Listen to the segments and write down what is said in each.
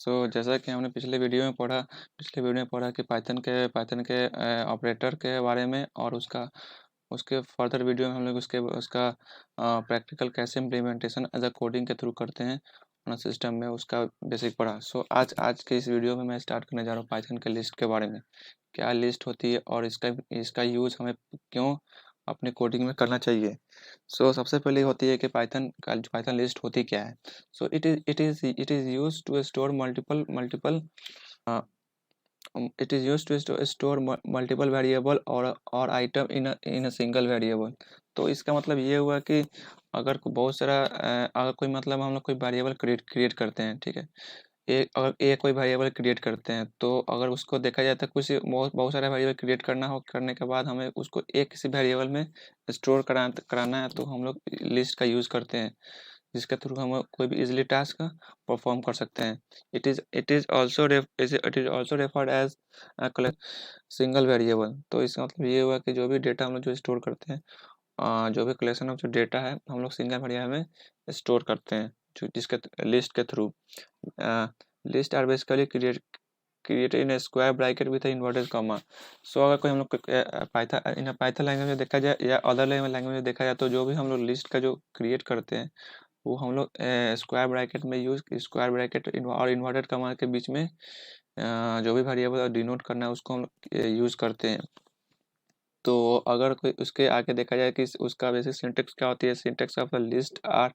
जैसा कि हमने पिछले वीडियो में पढ़ा कि पाइथन के ऑपरेटर के बारे में, और उसके फर्दर वीडियो में हम लोग उसका प्रैक्टिकल कैसे इम्प्लीमेंटेशन एज अ कोडिंग के थ्रू करते हैं अपना सिस्टम में, उसका बेसिक पढ़ा। आज के इस वीडियो में मैं स्टार्ट करने जा रहा हूँ पाइथन के लिस्ट के बारे में। क्या लिस्ट होती है और इसका यूज़ हमें क्यों अपने कोडिंग में करना चाहिए। सबसे पहले होती है कि पाइथन लिस्ट होती क्या है। It is use to store multiple it is used to store multiple variable और item in a single variable। तो इसका मतलब ये हुआ कि अगर कोई मतलब हम लोग कोई वेरिएबल क्रिएट करते हैं, ठीक है। अगर कोई वेरिएबल क्रिएट करते हैं, तो अगर उसको देखा जाए तो कुछ बहुत बहुत सारे वेरिएबल क्रिएट करने के बाद हमें उसको एक किसी वेरिएबल में स्टोर कराना है, तो हम लोग लिस्ट का यूज़ करते हैं, जिसके थ्रू हम कोई भी इजीली टास्क परफॉर्म कर सकते हैं। It is also referred as single variable. तो इसका मतलब ये हुआ कि जो भी डेटा हम लोग जो स्टोर करते हैं, जो भी कलेक्शन ऑफ जो डेटा है हम लोग सिंगल वेरिएबल में स्टोर करते हैं, जो जिसके लिस्ट के थ्रू। List are basically created in square bracket with inverted comma. अगर कोई हम लोग पाइथन लैंग्वेज में देखा जाए या अदर लैंग्वेज में देखा जाए, तो जो भी हम लोग लिस्ट का जो क्रिएट करते हैं वो हम लोग स्क्वायर ब्रैकेट और इन्वर्टेड कॉमा के बीच में जो भी वेरिएबल डिनोट करना है उसको हम लोग यूज़ करते हैं। तो अगर कोई उसके आगे देखा जाए कि उसका बेसिक सिंटेक्स क्या होती है। Syntax of the list are,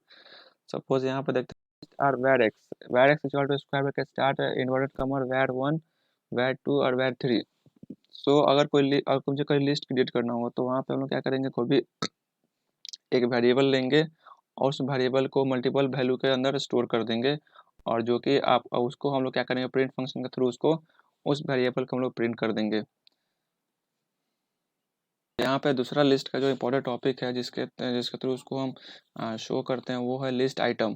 suppose यहाँ पर देखते हैं, are var x equal to square bracket start inverted comma var1 var2 और var3। अगर मुझे कोई लिस्ट क्रिएट करना हो, तो वहाँ पे हम लोग क्या करेंगे, कोई भी एक वेरिएबल लेंगे और उस वेरिएबल को मल्टीपल वैल्यू के अंदर स्टोर कर देंगे, और जो कि आप उसको हम लोग क्या करेंगे, प्रिंट फंक्शन के थ्रू उसको उस वेरिएबल को हम लोग प्रिंट कर देंगे। यहाँ पे दूसरा लिस्ट का जो इम्पोर्टेंट टॉपिक है जिसके जिसके थ्रू उसको हम शो करते हैं, वो है लिस्ट आइटम।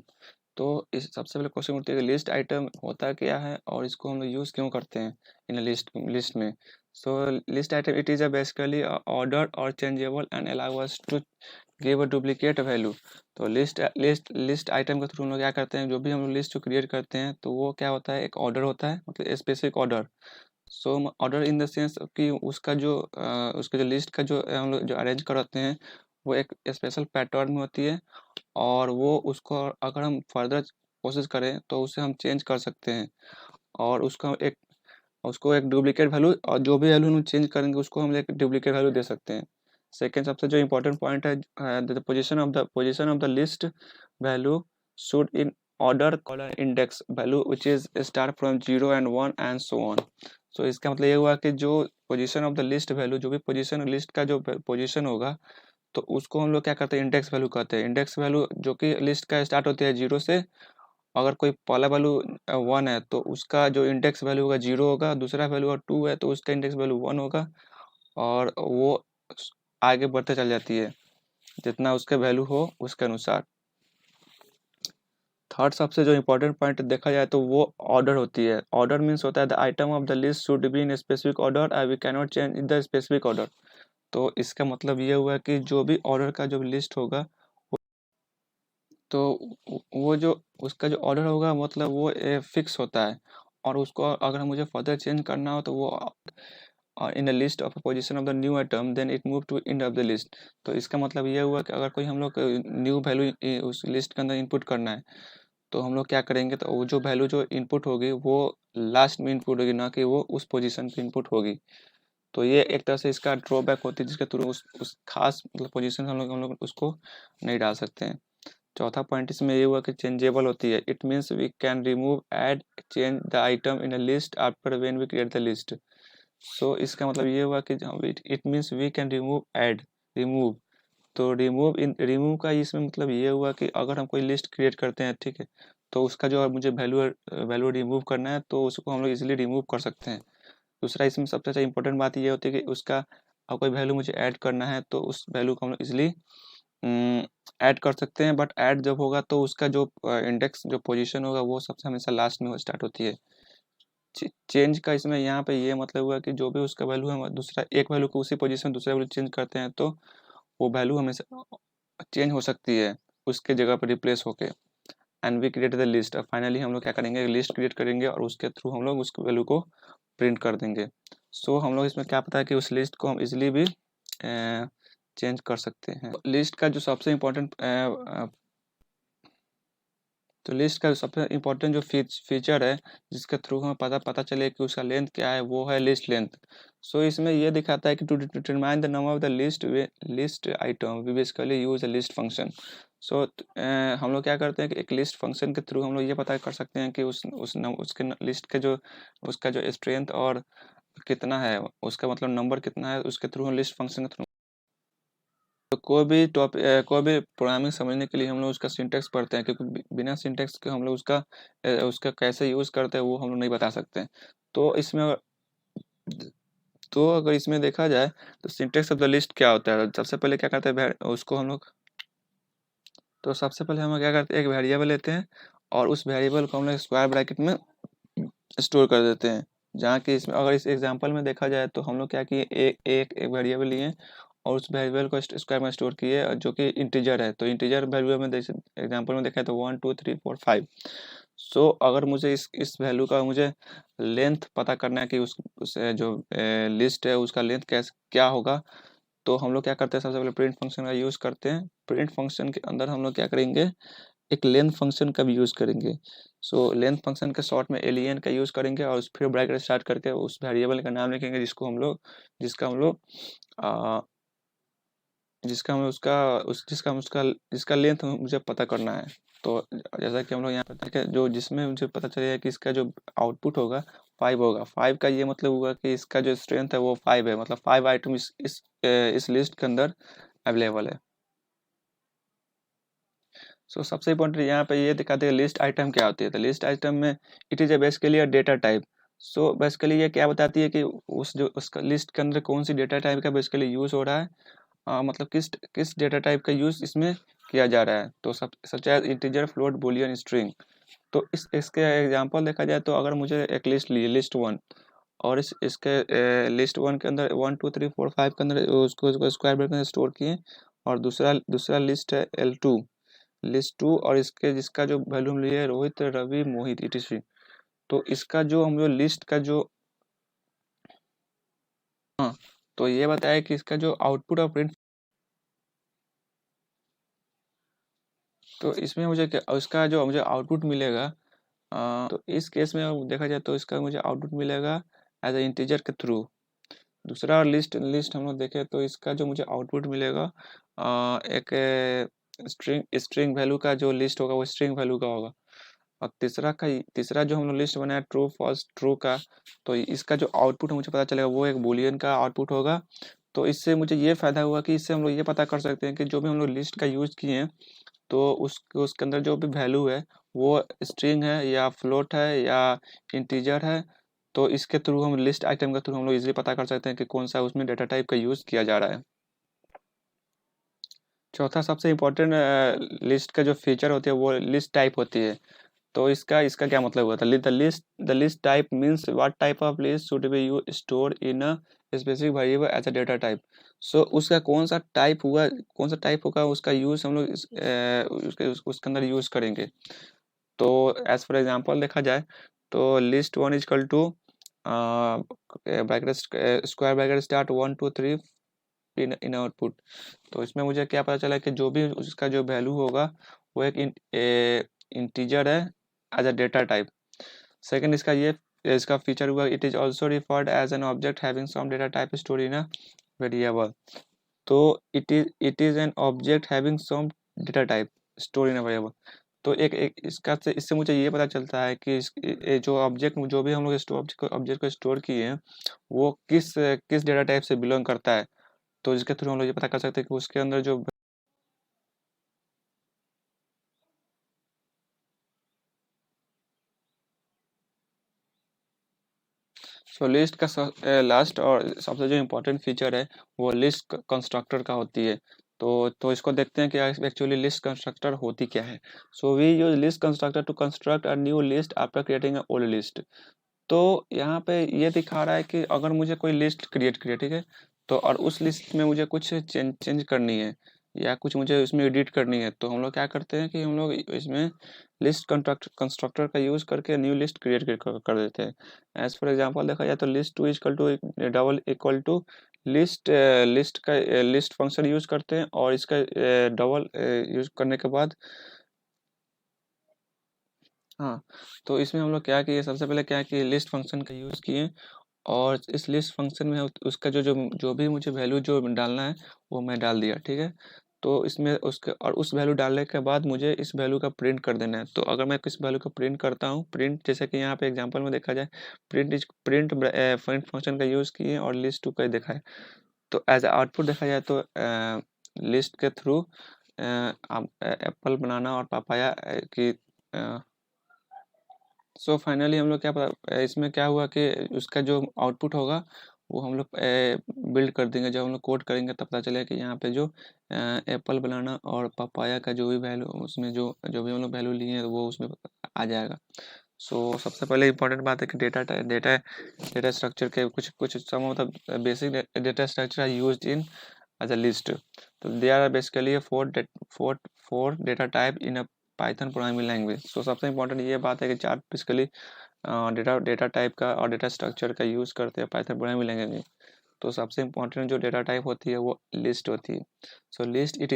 तो इस सबसे पहले क्वेश्चन उठती है कि लिस्ट आइटम होता क्या है और इसको हम लोग यूज़ क्यों करते हैं इन लिस्ट में। List item it is a basically order और changeable and allow us to give a duplicate value. तो लिस्ट आइटम के थ्रू हम लोग क्या करते हैं, जो भी हम लोग लिस्ट जो क्रिएट करते हैं, तो वो क्या होता है, एक ऑर्डर होता है, मतलब specific order. Order in the sense कि उसका जो लिस्ट का जो हम लोग जो अरेंज कराते हैं, वो एक स्पेशल पैटर्न में होती है, और वो उसको अगर हम फर्दर कोशिश करें तो उसे हम चेंज कर सकते हैं, और उसको एक डुप्लीकेट वैल्यू, और जो भी वैल्यू हम चेंज करेंगे उसको हम एक डुप्लीकेट वैल्यू दे सकते हैं। सेकेंड सबसे जो इम्पोर्टेंट पॉइंट है, the position of the list value should in order called index value which is start from 0 and 1 and so on. इसका मतलब ये हुआ कि जो position of the list value, जो भी पोजीशन लिस्ट का जो पोजीशन होगा, तो उसको हम लोग क्या करते हैं, इंडेक्स वैल्यू कहते हैं। इंडेक्स वैल्यू जो कि लिस्ट का स्टार्ट होती है 0 से, अगर कोई पहला वैल्यू 1 है तो उसका जो इंडेक्स वैल्यू होगा 0 होगा, दूसरा वैल्यू अगर 2 है तो उसका इंडेक्स वैल्यू 1 होगा, और वो आगे बढ़ते चल जाती है जितना उसके वैल्यू हो उसके अनुसार। थर्ड सबसे जो इम्पोर्टेंट पॉइंट देखा जाए तो वो ऑर्डर होती है। ऑर्डर मीन्स होता है the item of the list should be in specific order and we can not change in the specific order. तो इसका मतलब ये हुआ कि जो भी ऑर्डर का जो लिस्ट होगा, तो वो जो उसका जो ऑर्डर होगा, मतलब वो फिक्स होता है, और उसको अगर मुझे फर्दर चेंज करना हो तो वो in the list of position of the new item then it move to end of the list. तो इसका मतलब ये हुआ कि अगर कोई हम लोग न्यू वैल्यू उस लिस्ट के अंदर इनपुट करना है, तो हम लोग क्या करेंगे, तो वो जो वैल्यू जो इनपुट होगी वो लास्ट में इनपुट होगी, ना कि वो उस पोजीशन पे इनपुट होगी। तो ये एक तरह से इसका ड्रॉबैक होती है, जिसके थ्रू उस खास मतलब पोजीशन हम लोग उसको नहीं डाल सकते हैं। चौथा पॉइंट इसमें ये हुआ कि चेंजेबल होती है। It means we can remove add change the item in a list after when we create the list. इसका मतलब ये हुआ कि it means we can remove add remove. तो रिमूव का इसमें मतलब ये हुआ कि अगर हम कोई लिस्ट क्रिएट करते हैं, ठीक है, तो उसका जो मुझे वैल्यू रिमूव करना है, तो उसको हम लोग इजीली रिमूव कर सकते हैं। दूसरा इसमें सबसे ज़्यादा इंपॉर्टेंट बात ये होती है कि उसका अब कोई वैल्यू मुझे ऐड करना है, तो उस वैल्यू को हम लोग इजीली ऐड कर सकते हैं। बट ऐड जब होगा तो उसका जो इंडेक्स जो पोजीशन होगा वो सबसे हमेशा लास्ट में स्टार्ट होती है। चेंज का इसमें यहाँ पे ये मतलब हुआ कि जो भी उसका वैल्यू है, दूसरा एक वैल्यू को उसी पोजीशन में दूसरा वैल्यू चेंज करते हैं, तो वो वैल्यू हमेशा चेंज हो सकती है उसके जगह पर रिप्लेस होके। And we create the list. अब फाइनली हम लोग क्या करेंगे, लिस्ट क्रिएट करेंगे और उसके थ्रू हम लोग उस वैल्यू को प्रिंट कर देंगे। सो हम लोग इसमें क्या पता है कि उस लिस्ट को हम इजीली भी चेंज कर सकते हैं। लिस्ट का जो सबसे इम्पोर्टेंट तो लिस्ट का सबसे इम्पोर्टेंट जो फीचर है जिसके थ्रू हमें पता चले कि उसका लेंथ क्या है, वो है लिस्ट लेंथ। सो इसमें ये दिखाता है कि to determine the number of the list item we basically use a list function. So हम लोग क्या करते हैं कि एक लिस्ट फंक्शन के थ्रू हम लोग ये पता कर सकते हैं कि उसके लिस्ट के जो उसका जो स्ट्रेंथ और कितना है, उसका मतलब नंबर कितना है, उसके थ्रू हम लिस्ट फंक्शन के थ्रू तो कोई भी प्रोग्रामिंग समझने के लिए हम लोग उसका सिंटेक्स पढ़ते हैं, क्योंकि बिना सिंटेक्स के हम लोग उसका कैसे यूज़ करते हैं वो हम लोग नहीं बता सकते। तो इसमें अगर इसमें देखा जाए तो सिंटेक्स ऑफ द लिस्ट क्या होता है, सबसे पहले क्या करते हैं उसको हम लोग, तो सबसे पहले हम लोग क्या करते हैं, एक वेरिएबल लेते हैं और उस वेरिएबल को हम लोग स्क्वायर ब्रैकेट में स्टोर कर देते हैं। जहाँ कि इसमें अगर इस एग्जांपल में देखा जाए तो हम लोग क्या किए, एक वेरिएबल लिए और उस वेरिएबल को स्क्वायर में स्टोर किए जो कि इंटीजर है। तो इंटीजर वैल्यू में जैसे एग्जांपल में देखा है तो 1 2 3 4 5। सो अगर मुझे इस वैल्यू का मुझे लेंथ पता करना है कि उस जो लिस्ट है उसका लेंथ क्या होगा, तो हम लोग क्या करते हैं, सबसे पहले प्रिंट फंक्शन का यूज़ करते हैं। प्रिंट फंक्शन के अंदर हम लोग क्या करेंगे, एक लेंथ फंक्शन का भी यूज़ करेंगे। सो लेंथ फंक्शन के शॉर्ट में एलियन का यूज़ करेंगे और फिर ब्रैकेट स्टार्ट करके उस वेरिएबल का नाम लिखेंगे जिसका हम लोग आ, जिसका हम उसका उस जिसका हम उसका जिसका लेंथ मुझे पता करना है। तो जैसा कि हम लोग यहाँ पता है जो जिसमें मुझे पता चलेगा कि इसका जो आउटपुट होगा 5 होगा। 5 का ये मतलब हुआ कि इसका जो स्ट्रेंथ है वो 5 है, मतलब 5 आइटम इस लिस्ट के अंदर अवेलेबल है। सो सबसे इम्पोर्टेंट यहाँ पे ये दिखाते हैं लिस्ट आइटम क्या होती है। तो लिस्ट आइटम में it is a basically a data type. So basically ये क्या बताती है कि उसका लिस्ट के अंदर कौन सी डेटा टाइप का बेसिकली यूज़ हो रहा है, मतलब किस डेटा टाइप का यूज़ इसमें किया जा रहा है। तो सब such as integer float boolean string. तो इसके एग्जांपल देखा जाए तो अगर मुझे एक लिस्ट ली, लिस्ट वन, और इसके लिस्ट वन के अंदर 1 2 3 4 5 के अंदर उसको स्क्वायर ब्रैकेट में स्टोर किए, और दूसरा दूसरा लिस्ट है L2, लिस्ट टू, और इसके जिसका जो वैल्यू हम लिए रोहित रवि मोहित etc। तो इसका जो हम जो लिस्ट का जो हाँ, तो ये बताया कि इसका जो आउटपुट और प्रिंट, तो इसमें मुझे क्या उसका जो मुझे आउटपुट मिलेगा, तो इस केस में अगर देखा जाए तो इसका मुझे आउटपुट मिलेगा एज ए इंटीजर के थ्रू। दूसरा लिस्ट लिस्ट हम लोग देखें तो इसका जो मुझे आउटपुट मिलेगा एक स्ट्रिंग स्ट्रिंग वैल्यू का जो लिस्ट होगा वो स्ट्रिंग वैल्यू का होगा। और तीसरा जो हम लोग लिस्ट बनाया ट्रू फॉल्स ट्रू का, तो इसका जो आउटपुट मुझे पता चलेगा वो एक बूलियन का आउटपुट होगा। तो इससे मुझे ये फायदा हुआ कि इससे हम लोग ये पता कर सकते हैं कि जो भी हम लोग लिस्ट का यूज़ किए हैं तो उसके अंदर जो भी वैल्यू है वो स्ट्रिंग है या फ्लोट है या इंटीजर है। तो इसके थ्रू हम लिस्ट आइटम के थ्रू हम लोग इजीली पता कर सकते हैं कि कौन सा उसमें डेटा टाइप का यूज़ किया जा रहा है। चौथा सबसे इम्पोर्टेंट लिस्ट का जो फीचर होती है वो लिस्ट टाइप होती है। तो इसका इसका क्या मतलब हुआ था, the list type means what type of list should be you store in a specific variable as a data type. So उसका कौन सा टाइप हुआ, कौन सा टाइप होगा उसका यूज़ हम लोग उसके अंदर यूज़ करेंगे। तो एज फॉर एग्जांपल देखा जाए तो list one equal two bracket square bracket start 1 2 3 in output. तो इसमें मुझे क्या पता चला कि जो भी उसका जो वैल्यू होगा वो एक इंटीजर है as a data type. Second इसका फीचर हुआ it is also referred as an object having some data type store in a variable. तो it is an object having some data type store in a variable. तो एक इससे मुझे ये पता चलता है कि जो ऑब्जेक्ट जो भी हम लोग ऑब्जेक्ट को स्टोर किए हैं वो किस किस डेटा टाइप से बिलोंग करता है। तो इसके थ्रू हम लोग ये पता कर सकते हैं कि उसके अंदर जो लिस्ट का लास्ट और सबसे जो इम्पोर्टेंट फीचर है वो लिस्ट कंस्ट्रक्टर का होती है। तो इसको देखते हैं कि एक्चुअली लिस्ट कंस्ट्रक्टर होती क्या है। So we use list constructor to construct a new list after creating a old list. तो यहाँ पे ये दिखा रहा है कि अगर मुझे कोई लिस्ट क्रिएट किया, ठीक है, तो और उस लिस्ट में मुझे कुछ चेंज करनी है, या कुछ मुझे इसमें एडिट करनी है, तो हम लोग क्या करते हैं कि हम लोग इसमें लिस्ट कंस्ट्रक्टर का यूज़ करके न्यू लिस्ट क्रिएट कर देते हैं। एज फॉर एग्जांपल देखा जाए तो list two equal to double equal to list list का लिस्ट फंक्शन यूज़ करते हैं, और इसका डबल यूज़ करने के बाद, हाँ, तो इसमें हम लोग क्या किए, सबसे पहले क्या किए, लिस्ट फंक्शन का यूज़ किए, और इस लिस्ट फंक्शन में उसका जो जो जो भी मुझे वैल्यू जो डालना है वो मैं डाल दिया, ठीक है। तो इसमें उसके और उस वैल्यू डालने के बाद मुझे इस वैल्यू का प्रिंट कर देना है। तो अगर मैं किस वैल्यू का प्रिंट करता हूँ, प्रिंट जैसे कि यहाँ पे एग्जांपल में देखा जाए, प्रिंट फंक्शन का यूज़ किए और लिस्ट टू का देखा है। तो एज आउटपुट देखा जाए तो लिस्ट के थ्रू आप एप्पल बनाना और पापाया की, सो फाइनली हम लोग क्या पता इसमें क्या हुआ कि उसका जो आउटपुट होगा वो हम लोग बिल्ड कर देंगे। जब हम लोग कोड करेंगे तब पता चलेगा कि यहाँ पे जो एप्पल बनाना और पपाया का जो भी वैल्यू उसमें जो जो भी हम लोग वैल्यू लिए हैं वो उसमें आ जाएगा। सो सबसे पहले इंपॉर्टेंट बात है कि डेटा स्ट्रक्चर के कुछ कुछ सम मतलब basic data structure are used in as a list. तो they are basically four four data type in a Python programming language. So सबसे इंपॉर्टेंट ये बात है कि चार बेसिकली डेटा टाइप का और डेटा स्ट्रक्चर का यूज़ करते हैं पाइथन प्रोग्रामिंग लैंग्वेज में। तो सबसे इंपॉर्टेंट जो डेटा टाइप होती है वो लिस्ट होती है। सो लिस्ट इट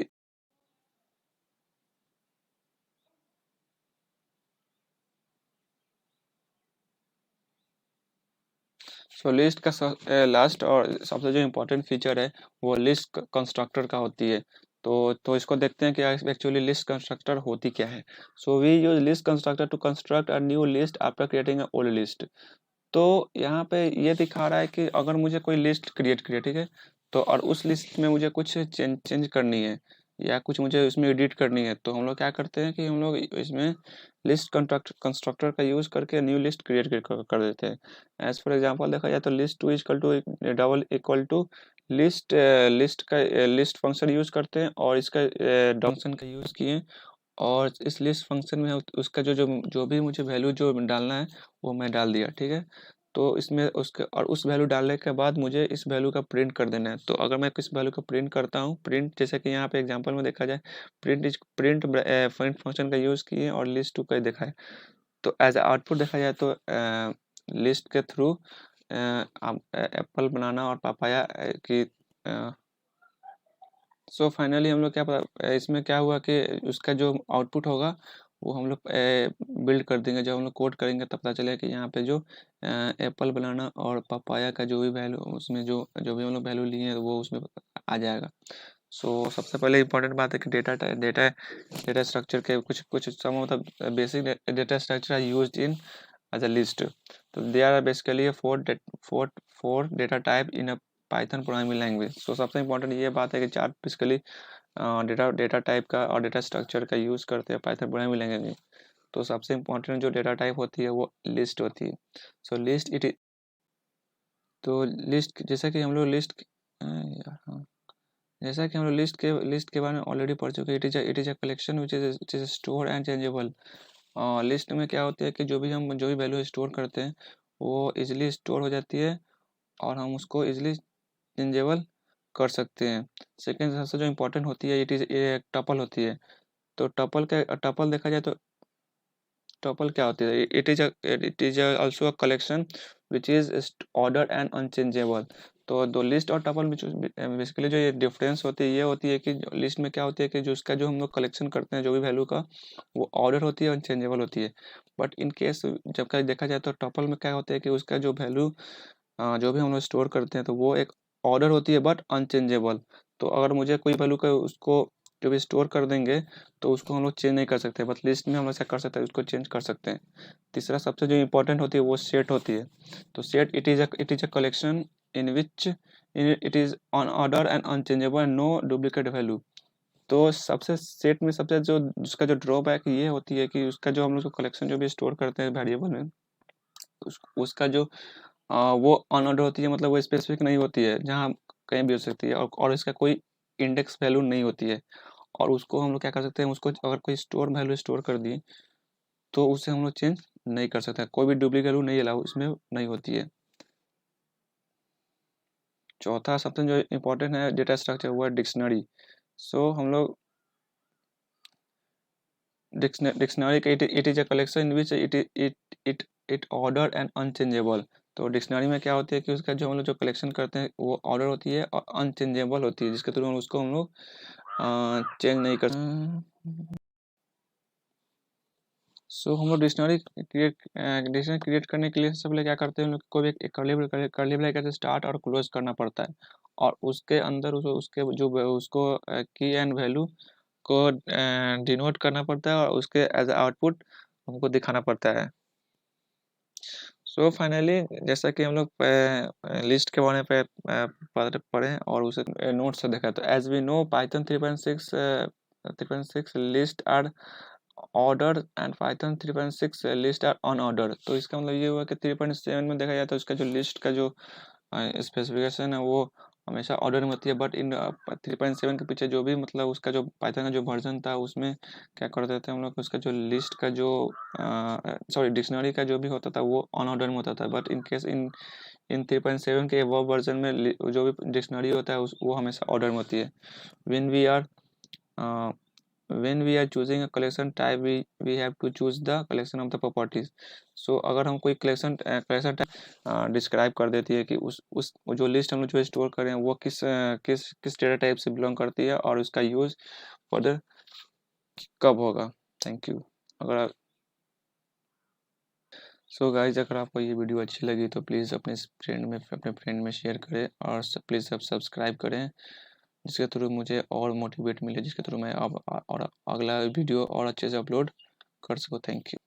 सो लिस्ट का लास्ट और सबसे जो इम्पोर्टेंट फीचर है वो लिस्ट कंस्ट्रक्टर का होती है। तो इसको देखते हैं कि एक्चुअली लिस्ट कंस्ट्रक्टर होती क्या है। So we use list constructor to construct a new list after creating a old list. तो यहाँ पे ये दिखा रहा है कि अगर मुझे कोई लिस्ट क्रिएट किया, ठीक है, तो और उस लिस्ट में मुझे कुछ चेंज करनी है या कुछ मुझे उसमें एडिट करनी है, तो हम लोग क्या करते हैं कि हम लोग इसमें लिस्ट कंस्ट्रक्टर का यूज़ करके न्यू लिस्ट क्रिएट कर देते हैं। एज फॉर एग्जांपल देखा जाए तो list two equal to double equal to list list function use करते हैं, और इसका फंक्शन का यूज़ किए, और इस लिस्ट फंक्शन में उसका जो जो जो भी मुझे वैल्यू जो डालना है वो मैं डाल दिया, ठीक है। तो इसमें उसके और उस वैल्यू डालने के बाद मुझे इस वैल्यू का प्रिंट कर देना है। तो अगर मैं किस वैल्यू का प्रिंट करता हूँ, प्रिंट जैसे कि यहाँ पे एग्जांपल में देखा जाए, प्रिंट फंक्शन का यूज़ किए और लिस्ट टू का देखा है। तो एज आउटपुट देखा जाए तो लिस्ट के थ्रू आप एप्पल बनाना और पापाया की, सो फाइनली हम लोग क्या पता इसमें क्या हुआ कि उसका जो आउटपुट होगा वो हम लोग बिल्ड कर देंगे। जब हम लोग कोड करेंगे तब पता चलेगा कि यहाँ पे जो एप्पल बनाना और पपाया का जो भी वैल्यू उसमें जो जो भी हम लोग वैल्यू लिए हैं वो उसमें आ जाएगा। सो सबसे पहले इंपॉर्टेंट बात है कि डेटा स्ट्रक्चर के कुछ कुछ सम मतलब basic data structure are used in as a list. तो they are basically four four data type in a Python programming language. So सबसे इंपॉर्टेंट ये बात है कि चार बेसिकली डेटा टाइप का और डेटा स्ट्रक्चर का यूज़ करते हैं पाइथन प्रोग्रामिंग लैंग्वेज में। तो सबसे इंपॉर्टेंट जो डेटा टाइप होती है वो लिस्ट होती है। सो लिस्ट इट तो लिस्ट जैसा कि हम लोग लिस्ट, यार हाँ, जैसा कि हम लोग लिस्ट के बारे में ऑलरेडी पढ़ चुके हैं। It is a collection which is store and changeable. List में क्या होता है कि जो भी वैल्यू स्टोर करते हैं वो इजीली स्टोर हो जाती है, और हम उसको इजीली चेंजेबल कर सकते हैं। सेकेंड सबसे जो इम्पोर्टेंट होती है, ये टपल होती है। तो टपल देखा जाए तो टपल क्या होती है, it is also a collection which is order and unchangeable. तो दो लिस्ट और टपल बेसिकली जो ये डिफरेंस होती है ये होती है कि लिस्ट में क्या होती है कि जो उसका जो हम लोग कलेक्शन करते हैं जो भी वैल्यू का वो ऑर्डर होती है, अनचेंजेबल होती है। बट इन केस जब का देखा जाए तो टपल में क्या होता है कि उसका जो वैल्यू जो भी हम लोग स्टोर करते हैं तो वो एक ऑर्डर होती है बट अनचेंजेबल। तो अगर मुझे कोई वैल्यू का उसको जो भी स्टोर कर देंगे तो उसको हम लोग चेंज नहीं कर सकते, बट लिस्ट में हम लोग क्या कर सकते हैं, उसको चेंज कर सकते हैं। तीसरा सबसे जो इम्पोर्टेंट होती है वो सेट होती है। तो set it is a collection in which it is on order and unchangeable and no duplicate value. तो सबसे सेट में सबसे जो उसका जो ड्रॉबैक ये होती है कि उसका जो हम लोग कलेक्शन जो भी स्टोर करते हैं वेरिएबल में, उसका जो वो अनऑर्डर होती है, मतलब वो स्पेसिफिक नहीं होती है, जहाँ कहीं भी हो सकती है, और इसका कोई इंडेक्स वैल्यू नहीं होती है। और उसको हम लोग क्या कर सकते हैं, उसको अगर कोई स्टोर वैल्यू स्टोर कर दिए तो उसे हम लोग चेंज नहीं कर सकते, कोई भी डुप्लीकेट वैल्यू नहीं अलाउ इसमें नहीं होती है। चौथा सबसे जो इम्पोर्टेंट है डेटा स्ट्रक्चर वो है डिक्शनरी। सो हम लोग डिक्शनरी का it is a collection in which it order and unchangeable. तो डिक्शनरी में क्या होती है कि उसका जो हम लोग जो कलेक्शन करते हैं वो ऑर्डर होती है और अनचेंजेबल होती है, जिसके थ्रू हम उसको हम लोग चेंज नहीं कर। सो हम लोग डिक्शनरी क्रिएट करने के लिए सबसे पहले क्या करते हैं, हम लोग को भी एक कर्ली ब्रैकेट से स्टार्ट और क्लोज करना पड़ता है, और उसके अंदर उसके जो उसको की एंड वैल्यू को डिनोट करना पड़ता है, और उसके एज आउटपुट हमको दिखाना पड़ता है। सो फाइनली जैसा कि हम लोग लिस्ट के बारे में पढ़े और उसे नोट से देखा, तो as we know Python 3.6 list are order and Python 3.6 list are unordered. तो इसका मतलब ये हुआ कि 3.7 में देखा जाए तो उसका जो लिस्ट का जो स्पेसिफिकेशन है वो हमेशा ऑर्डर में होती है, बट इन 3.7 के पीछे जो भी मतलब उसका जो पाइथन का जो वर्जन था उसमें क्या करते थे हम लोग, उसका जो लिस्ट का जो सॉरी डिक्शनरी का जो भी होता था वो ऑन ऑर्डर में होता था, बट इन केस इन 3.7 के वो वर्जन में जो भी डिक्शनरी होता है वो हमेशा ऑर्डर में होती है। when we are uh, when we are choosing a collection type, we have to choose the collection of the properties। so अगर हम कोई collection type डिस्क्राइब कर देती है कि उस जो लिस्ट हम लोग जो स्टोर करें वो किस डेटा टाइप से बिलोंग करती है और उसका यूज फर्दर कब होगा। Thank you. अगर सो गाइज अगर आपको ये वीडियो अच्छी लगी तो प्लीज़ अपने फ्रेंड में शेयर करें, और प्लीज़ सब सब्सक्राइब करें, जिसके थ्रू मुझे और मोटिवेट मिले, जिसके थ्रू मैं अब और अगला वीडियो और अच्छे से अपलोड कर सकूँ। Thank you.